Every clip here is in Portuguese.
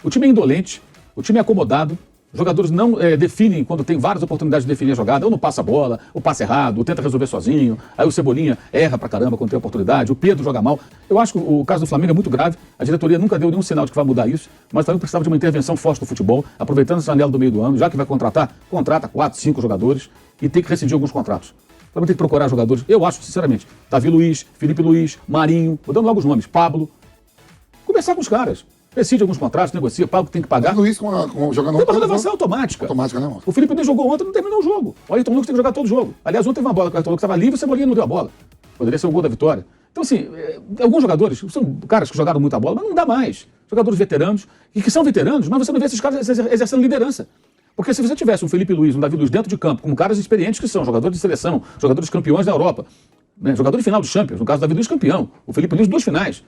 O time é indolente, o time é acomodado, os jogadores não definem, quando tem várias oportunidades de definir a jogada, ou não passa a bola, ou passa errado, ou tenta resolver sozinho, aí o Cebolinha erra pra caramba quando tem oportunidade, o Pedro joga mal. Eu acho que o caso do Flamengo é muito grave, a diretoria nunca deu nenhum sinal de que vai mudar isso, mas também precisava de uma intervenção forte do futebol, aproveitando essa janela do meio do ano, já que vai contratar, contrata 4, 5 jogadores e tem que rescindir alguns contratos. O Flamengo tem que procurar jogadores, eu acho, sinceramente, Davi Luiz, Felipe Luiz, Marinho, vou dando logo os nomes, Pablo, conversar com os caras. Decide alguns contratos, negocia, paga o que tem que pagar. O Luiz jogando tem uma renovação automática. Automática, né, mano? O Felipe Luiz jogou ontem, não terminou o jogo. O Ayrton Lucas tem que jogar todo o jogo. Aliás, ontem teve uma bola que o Ayrton Lucas estava livre e o Cebolinha não deu a bola. Poderia ser o gol da vitória. Então, assim, alguns jogadores, são caras que jogaram muita bola, mas não dá mais. Jogadores veteranos, e que são veteranos, mas você não vê esses caras exercendo liderança. Porque se você tivesse um Felipe Luiz, um Davi Luiz dentro de campo, como caras experientes que são, jogadores de seleção, jogadores campeões da Europa, né, jogador de final de Champions, no caso do Davi Luiz campeão, o Felipe Luiz 2 finais.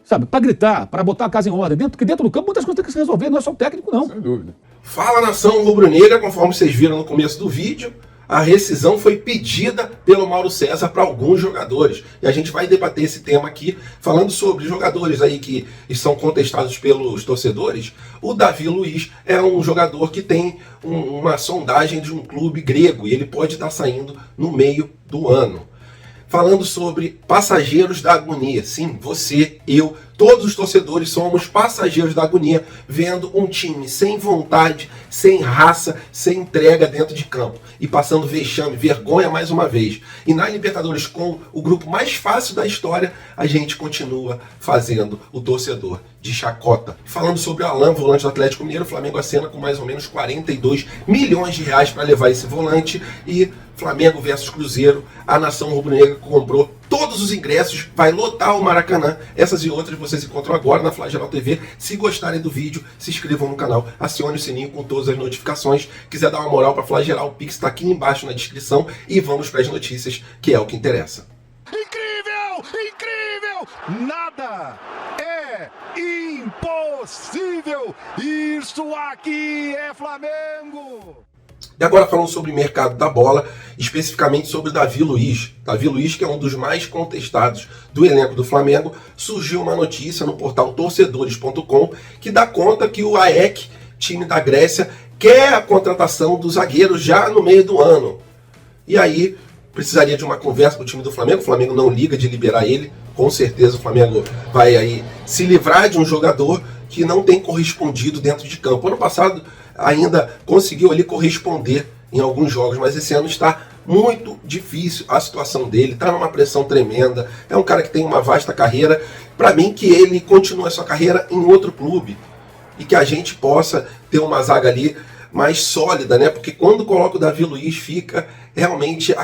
Sabe, para gritar, para botar a casa em ordem, porque dentro do campo muitas coisas tem que se resolver, não é só o técnico, não. Sem dúvida. Fala, nação rubro-negra, conforme vocês viram no começo do vídeo, a rescisão foi pedida pelo Mauro César para alguns jogadores. E a gente vai debater esse tema aqui, falando sobre jogadores aí que são contestados pelos torcedores. O Davi Luiz é um jogador que tem uma sondagem de um clube grego e ele pode estar saindo no meio do ano. Falando sobre passageiros da agonia. Sim, você, eu, todos os torcedores somos passageiros da agonia, vendo um time sem vontade, sem raça, sem entrega dentro de campo. E passando vexame, vergonha mais uma vez. E na Libertadores, com o grupo mais fácil da história, a gente continua fazendo o torcedor de chacota. Falando sobre o Alan, volante do Atlético Mineiro, o Flamengo acena com mais ou menos 42 milhões de reais para levar esse volante. E Flamengo versus Cruzeiro, a nação rubro-negra comprou todos os ingressos, vai lotar o Maracanã. Essas e outras vocês encontram agora na Flageral TV. Se gostarem do vídeo, se inscrevam no canal, acione o sininho com todas as notificações. Quiser dar uma moral para Flageral, o Pix está aqui embaixo na descrição. E vamos para as notícias, que é o que interessa. Incrível! Incrível! Nada é impossível! Isso aqui é Flamengo! E agora falando sobre o mercado da bola, especificamente sobre o Davi Luiz. Davi Luiz, que é um dos mais contestados do elenco do Flamengo, surgiu uma notícia no portal torcedores.com que dá conta que o AEK, time da Grécia, quer a contratação do zagueiro já no meio do ano. E aí precisaria de uma conversa com o time do Flamengo. O Flamengo não liga de liberar ele. Com certeza o Flamengo vai aí se livrar de um jogador que não tem correspondido dentro de campo. Ano passado ainda conseguiu ali corresponder em alguns jogos, mas esse ano está muito difícil a situação dele, está numa pressão tremenda, é um cara que tem uma vasta carreira. Para mim, que ele continue a sua carreira em outro clube e que a gente possa ter uma zaga ali mais sólida, né? Porque quando coloca o Davi Luiz fica realmente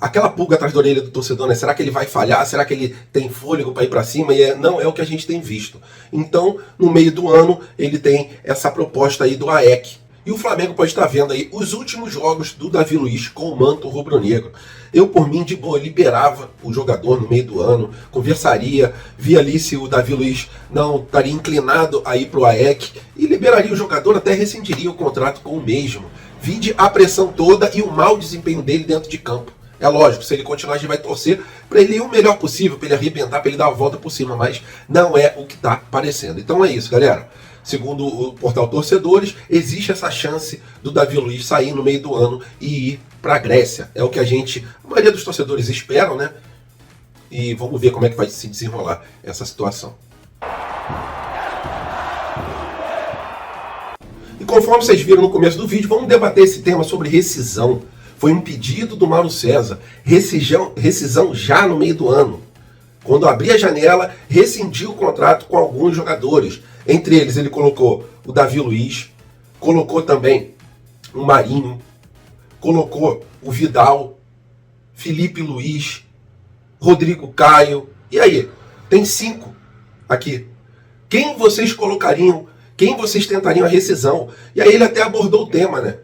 aquela pulga atrás da orelha do torcedor, né? Será que ele vai falhar? Será que ele tem fôlego para ir para cima? E não é o que a gente tem visto. Então, no meio do ano, ele tem essa proposta aí do AEK. E o Flamengo pode estar vendo aí os últimos jogos do Davi Luiz com o manto rubro-negro. Eu, por mim, de boa, liberava o jogador no meio do ano, conversaria, via ali se o Davi Luiz não estaria inclinado a ir para o AEK e liberaria o jogador, até rescindiria o contrato com o mesmo. Vide a pressão toda e o mau desempenho dele dentro de campo. É lógico, se ele continuar, a gente vai torcer para ele ir o melhor possível, para ele arrebentar, para ele dar a volta por cima, mas não é o que está parecendo. Então é isso, galera. Segundo o portal Torcedores, existe essa chance do Davi Luiz sair no meio do ano e ir para a Grécia. É o que a maioria dos torcedores esperam, né? E vamos ver como é que vai se desenrolar essa situação. E conforme vocês viram no começo do vídeo, vamos debater esse tema sobre rescisão. Foi um pedido do Mauro César, rescisão já no meio do ano. Quando abrir a janela, rescindiu o contrato com alguns jogadores. Entre eles, ele colocou o Davi Luiz, colocou também o Marinho, colocou o Vidal, Felipe Luiz, Rodrigo Caio. E aí? Tem 5 aqui. Quem vocês colocariam? Quem vocês tentariam a rescisão? E aí ele até abordou o tema, né?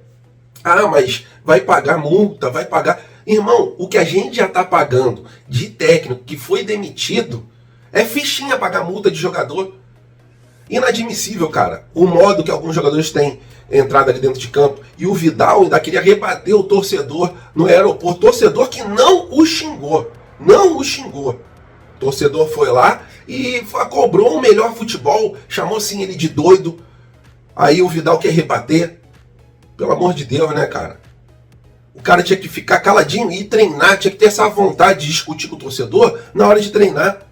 Ah, mas vai pagar multa, vai pagar... Irmão, o que a gente já está pagando de técnico que foi demitido é fichinha pagar multa de jogador. Inadmissível, cara. O modo que alguns jogadores têm entrado ali dentro de campo. E o Vidal ainda queria rebater o torcedor no aeroporto. Torcedor que não o xingou. Não o xingou. O torcedor foi lá e cobrou o melhor futebol, chamou assim ele de doido. Aí o Vidal quer rebater. Pelo amor de Deus, né, cara? O cara tinha que ficar caladinho e treinar, tinha que ter essa vontade de discutir com o torcedor na hora de treinar.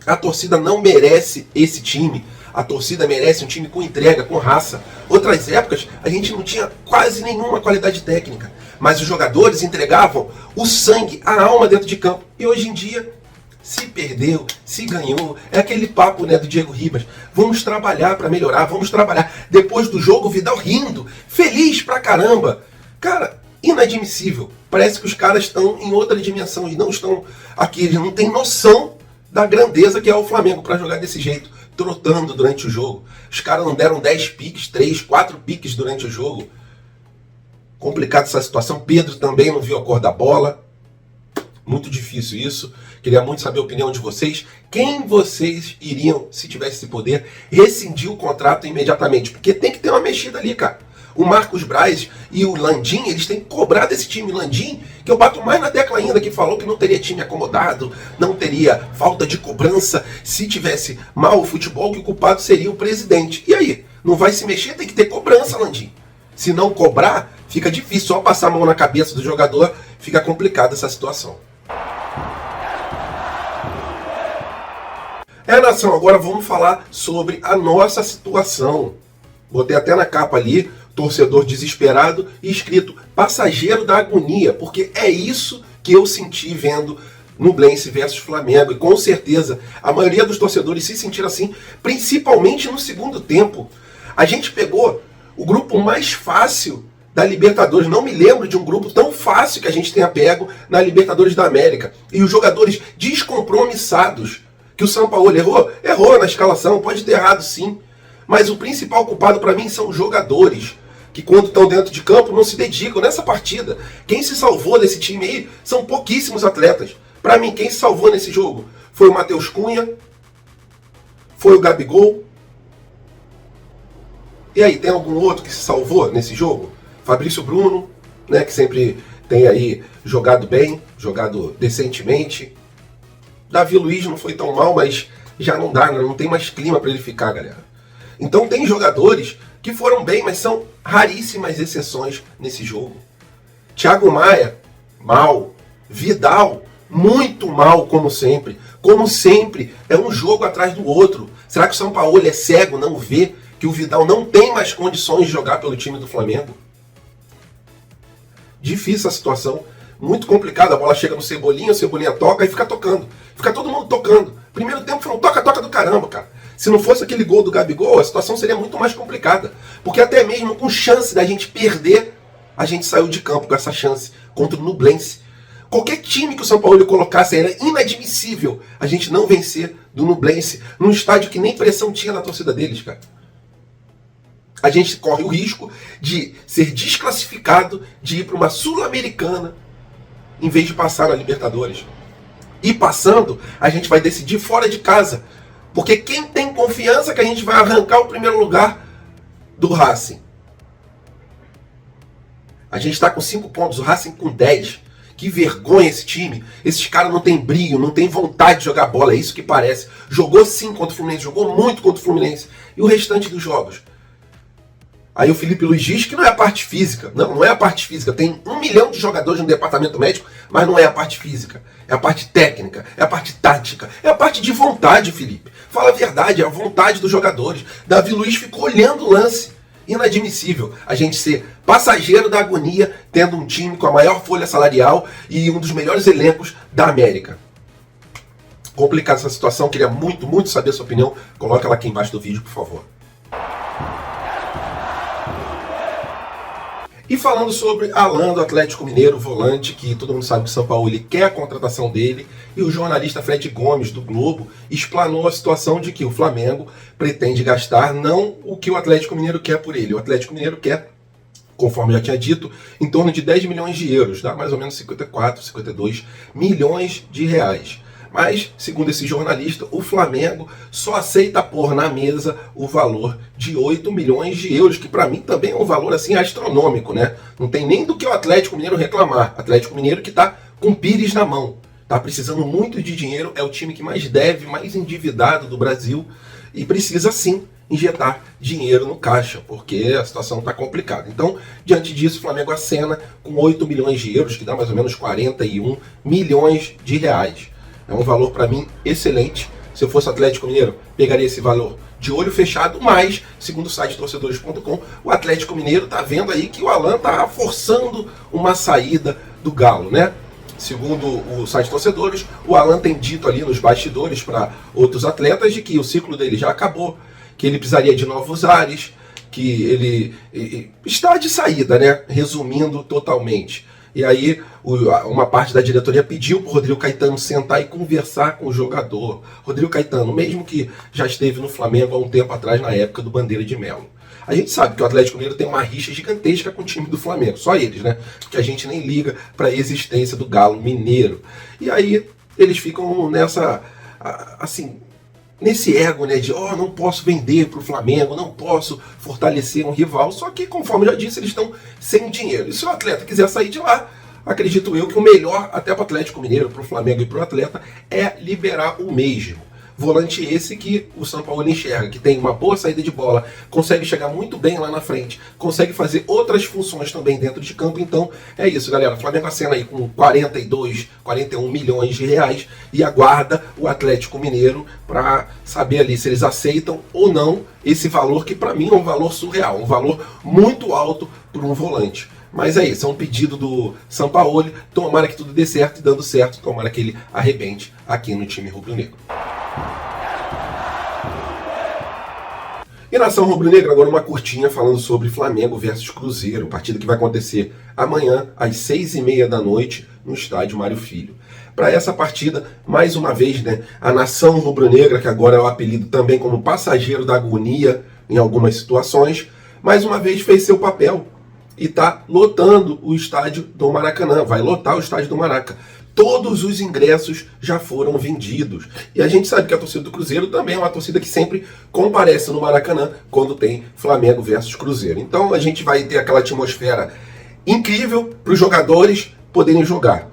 A torcida não merece esse time. A torcida merece um time com entrega, com raça. Outras épocas, a gente não tinha quase nenhuma qualidade técnica. Mas os jogadores entregavam o sangue, a alma dentro de campo. E hoje em dia, se perdeu, se ganhou. É aquele papo, né, do Diego Ribas. Vamos trabalhar para melhorar, vamos trabalhar. Depois do jogo, o Vidal rindo, feliz pra caramba. Cara, inadmissível. Parece que os caras estão em outra dimensão e não estão aqui. Eles não têm noção da grandeza que é o Flamengo para jogar desse jeito, trotando durante o jogo. Os caras não deram 10 piques, 3, 4 piques durante o jogo. Complicada essa situação. Pedro também não viu a cor da bola. Muito difícil isso. Queria muito saber a opinião de vocês. Quem vocês iriam, se tivesse esse poder, rescindir o contrato imediatamente? Porque tem que ter uma mexida ali, cara. O Marcos Braz e o Landim, eles têm que cobrar desse time. Landim, que eu bato mais na tecla ainda, que falou que não teria time acomodado, não teria falta de cobrança. Se tivesse mal o futebol, que o culpado seria o presidente. E aí? Não vai se mexer? Tem que ter cobrança, Landim. Se não cobrar, fica difícil. Só passar a mão na cabeça do jogador, fica complicada essa situação. Nação, agora vamos falar sobre a nossa situação. Botei até na capa ali, torcedor desesperado, e escrito passageiro da agonia, porque é isso que eu senti vendo Nublense versus Flamengo, e com certeza a maioria dos torcedores se sentiram assim, principalmente no segundo tempo. A gente pegou o grupo mais fácil da Libertadores, não me lembro de um grupo tão fácil que a gente tenha pego na Libertadores da América, e os jogadores descompromissados, que o Sampaoli errou na escalação, pode ter errado sim, mas o principal culpado para mim são os jogadores, que quando estão dentro de campo não se dedicam nessa partida. Quem se salvou desse time aí são pouquíssimos atletas. Para mim, quem se salvou nesse jogo foi o Matheus Cunha, foi o Gabigol. E aí, tem algum outro que se salvou nesse jogo? Fabrício Bruno, né, que sempre tem aí jogado bem, jogado decentemente. Davi Luiz não foi tão mal, mas já não dá, não tem mais clima para ele ficar, galera. Então tem jogadores que foram bem, mas são raríssimas exceções nesse jogo. Thiago Maia, mal. Vidal, muito mal, como sempre. Como sempre, é um jogo atrás do outro. Será que o Sampaoli é cego, não vê que o Vidal não tem mais condições de jogar pelo time do Flamengo? Difícil a situação, muito complicada. A bola chega no Cebolinha, o Cebolinha toca e fica tocando. Fica todo mundo tocando. Primeiro tempo foi um toca-toca do caramba, cara. Se não fosse aquele gol do Gabigol, a situação seria muito mais complicada. Porque até mesmo com chance da gente perder, a gente saiu de campo com essa chance contra o Nublense. Qualquer time que o São Paulo colocasse era inadmissível a gente não vencer do Nublense num estádio que nem pressão tinha na torcida deles, cara. A gente corre o risco de ser desclassificado, de ir para uma Sul-Americana em vez de passar na Libertadores. E passando, a gente vai decidir fora de casa. Porque quem tem confiança que a gente vai arrancar o primeiro lugar do Racing? A gente está com 5 pontos, o Racing com 10. Que vergonha esse time. Esses caras não tem brilho, não tem vontade de jogar bola, é isso que parece. Jogou sim contra o Fluminense, jogou muito contra o Fluminense. E o restante dos jogos? Aí o Felipe Luiz diz que não é a parte física. Não, não é a parte física. Tem 1 milhão de jogadores no departamento médico, mas não é a parte física. É a parte técnica, é a parte tática, é a parte de vontade, Felipe. Fala a verdade, é a vontade dos jogadores. Davi Luiz ficou olhando o lance. Inadmissível a gente ser passageiro da agonia, tendo um time com a maior folha salarial e um dos melhores elencos da América. Complicada essa situação, queria muito, muito saber a sua opinião. Coloca ela aqui embaixo do vídeo, por favor. E falando sobre Alan do Atlético Mineiro, volante, que todo mundo sabe que o São Paulo quer a contratação dele, e o jornalista Fred Gomes, do Globo, explanou a situação de que o Flamengo pretende gastar não o que o Atlético Mineiro quer por ele. O Atlético Mineiro quer, conforme já tinha dito, em torno de 10 milhões de euros, dá mais ou menos 54, 52 milhões de reais. Mas, segundo esse jornalista, o Flamengo só aceita pôr na mesa o valor de 8 milhões de euros, que para mim também é um valor assim astronômico, né? Não tem nem do que o Atlético Mineiro reclamar. Atlético Mineiro que está com o Pires na mão. está precisando muito de dinheiro, é o time que mais deve, mais endividado do Brasil e precisa sim injetar dinheiro no caixa, porque a situação está complicada. Então, diante disso, o Flamengo acena com 8 milhões de euros, que dá mais ou menos 41 milhões de reais. É um valor para mim excelente. Se eu fosse Atlético Mineiro, pegaria esse valor de olho fechado, mas, segundo o site torcedores.com, o Atlético Mineiro está vendo aí que o Alan está forçando uma saída do Galo, né? Segundo o site Torcedores, o Alan tem dito ali nos bastidores para outros atletas de que o ciclo dele já acabou, que ele precisaria de novos ares, que ele está de saída, né? Resumindo totalmente. E aí uma parte da diretoria pediu para o Rodrigo Caetano sentar e conversar com o jogador. Rodrigo Caetano, mesmo que já esteve no Flamengo há um tempo atrás, na época do Bandeira de Melo. A gente sabe que o Atlético Mineiro tem uma rixa gigantesca com o time do Flamengo, só eles, né? Porque a gente nem liga para a existência do Galo Mineiro. E aí eles ficam nessa, assim, nesse ego, né, de não posso vender para o Flamengo, não posso fortalecer um rival, só que, conforme eu já disse, eles estão sem dinheiro. E se o atleta quiser sair de lá, acredito eu que o melhor, até para o Atlético Mineiro, para o Flamengo e para o atleta, é liberar o mesmo. Volante esse que o São Paulo enxerga, que tem uma boa saída de bola, consegue chegar muito bem lá na frente, consegue fazer outras funções também dentro de campo. Então é isso, galera. O Flamengo acena aí com 42, 41 milhões de reais e aguarda o Atlético Mineiro para saber ali se eles aceitam ou não esse valor, que para mim é um valor surreal, um valor muito alto para um volante. Mas é isso, é um pedido do Sampaoli. Tomara que tudo dê certo, e dando certo, tomara que ele arrebente aqui no time rubro-negro. E nação rubro-negra, agora uma curtinha falando sobre Flamengo versus Cruzeiro, partida que vai acontecer amanhã às 6h30 da noite no estádio Mário Filho. Para essa partida, mais uma vez, né, a nação rubro-negra, que agora é o apelido também como passageiro da agonia em algumas situações, mais uma vez fez seu papel e está lotando o estádio do Maracanã, vai lotar o estádio do Maraca. Todos os ingressos já foram vendidos. E a gente sabe que a torcida do Cruzeiro também é uma torcida que sempre comparece no Maracanã quando tem Flamengo versus Cruzeiro. Então a gente vai ter aquela atmosfera incrível para os jogadores poderem jogar.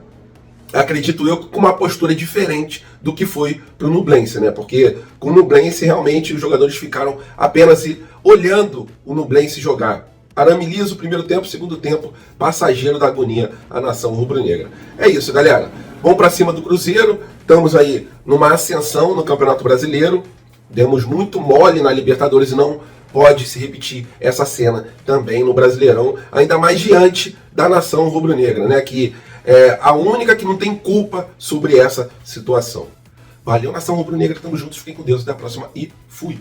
Acredito eu com uma postura diferente do que foi para o Nublense, né? Porque com o Nublense realmente os jogadores ficaram apenas olhando o Nublense jogar. Arame liso, primeiro tempo, segundo tempo, passageiro da agonia, a nação rubro-negra. É isso, galera. Vamos pra cima do Cruzeiro. Estamos aí numa ascensão no Campeonato Brasileiro. Demos muito mole na Libertadores e não pode se repetir essa cena também no Brasileirão, ainda mais diante da nação rubro-negra, né? Que é a única que não tem culpa sobre essa situação. Valeu, nação rubro-negra. Tamo juntos. Fiquem com Deus. Até a próxima e fui!